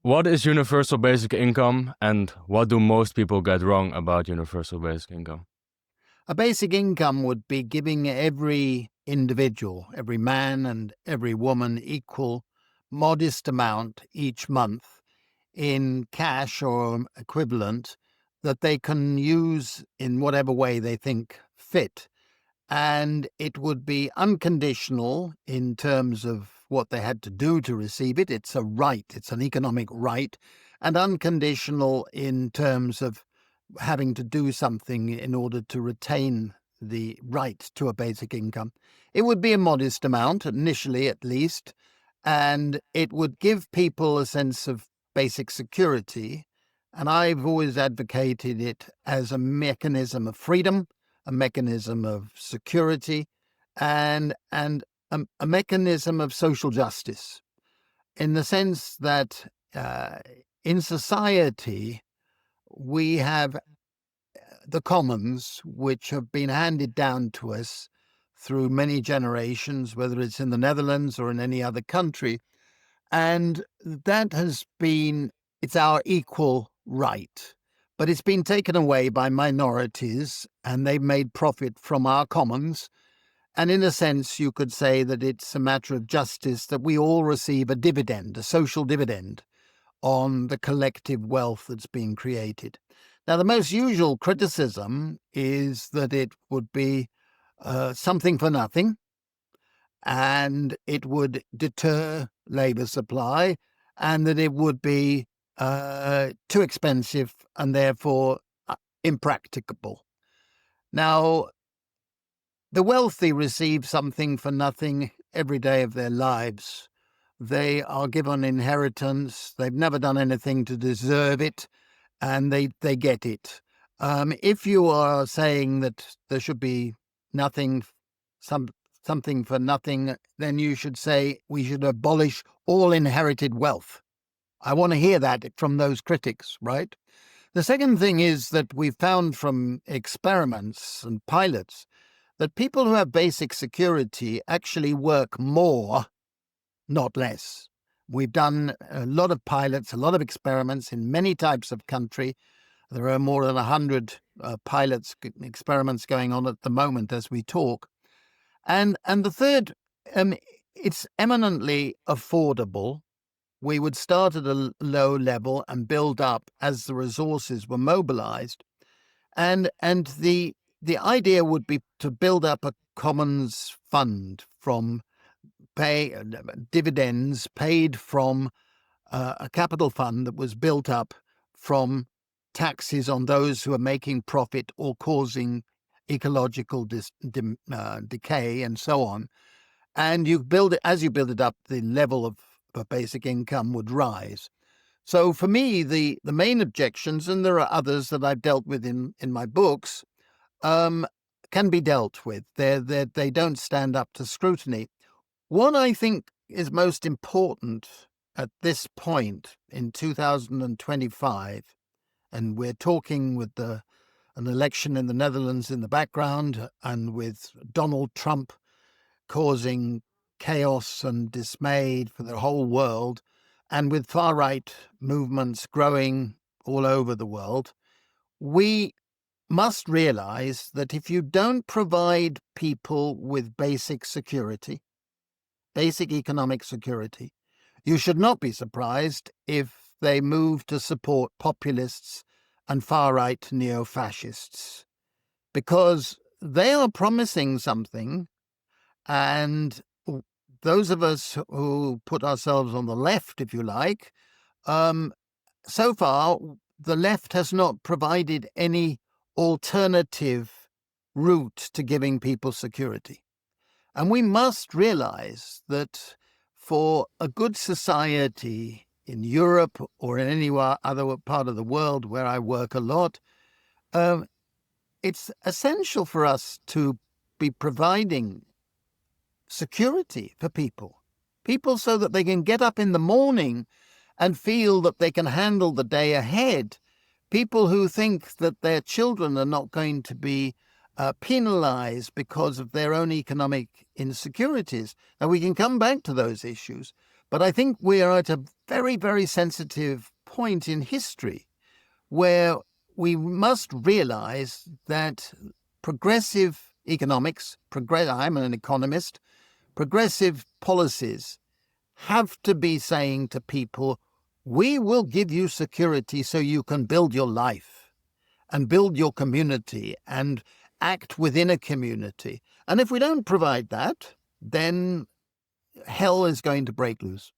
What is universal basic income, and what do most people get wrong about universal basic income? A basic income would be giving every individual, every man and every woman, equal modest amount each month in cash or equivalent that they can use in whatever way they think fit. And it would be unconditional in terms of what they had to do to receive it. It's a right, it's an economic right, and unconditional in terms of having to do something in order to retain the right to a basic income. It would be a modest amount, initially at least, and it would give people a sense of basic security. And I've always advocated it as a mechanism of freedom, a mechanism of security, and a mechanism of social justice, in the sense that in society we have the commons, which have been handed down to us through many generations, whether it's in the Netherlands or in any other country. And that has been, it's our equal right. But it's been taken away by minorities, and they've made profit from our commons. And in a sense, you could say that it's a matter of justice that we all receive a dividend, a social dividend, on the collective wealth that's being created. Now, the most usual criticism is that it would be something for nothing, and it would deter labour supply, and that it would be too expensive and therefore impracticable. Now, the wealthy receive something for nothing every day of their lives. They are given inheritance. They've never done anything to deserve it, and they get it. If you are saying that there should be nothing, something for nothing, then you should say we should abolish all inherited wealth. I want to hear that from those critics, right? The second thing is that we've found from experiments and pilots that people who have basic security actually work more, not less. We've done a lot of pilots, a lot of experiments in many types of country. There are more than 100 experiments going on at the moment as we talk. And the third, it's eminently affordable. We would start at a low level and build up as the resources were mobilized. And the idea would be to build up a commons fund from dividends paid from a capital fund that was built up from taxes on those who are making profit or causing ecological decay and so on. And you build it, as you build it up, the level of basic income would rise. So for me, the main objections, and there are others that I've dealt with in my books, can be dealt with. They don't stand up to scrutiny. What I think is most important at this point in 2025, and we're talking with an election in the Netherlands in the background, and with Donald Trump causing chaos and dismay for the whole world, and with far-right movements growing all over the world, we must realize that if you don't provide people with basic security, basic economic security, you should not be surprised if they move to support populists and far-right neo-fascists, because they are promising something, and those of us who put ourselves on the left, if you like, so far the left has not provided any alternative route to giving people security. And we must realize that for a good society in Europe or in any other part of the world where I work a lot, it's essential for us to be providing security for people so that they can get up in the morning and feel that they can handle the day ahead. People who think that their children are not going to be penalized because of their own economic insecurities. Now, we can come back to those issues, But I think we are at a very, very sensitive point in history where we must realize that progressive economics, I'm an economist, progressive policies have to be saying to people, we will give you security so you can build your life and build your community and act within a community. And if we don't provide that, then hell is going to break loose.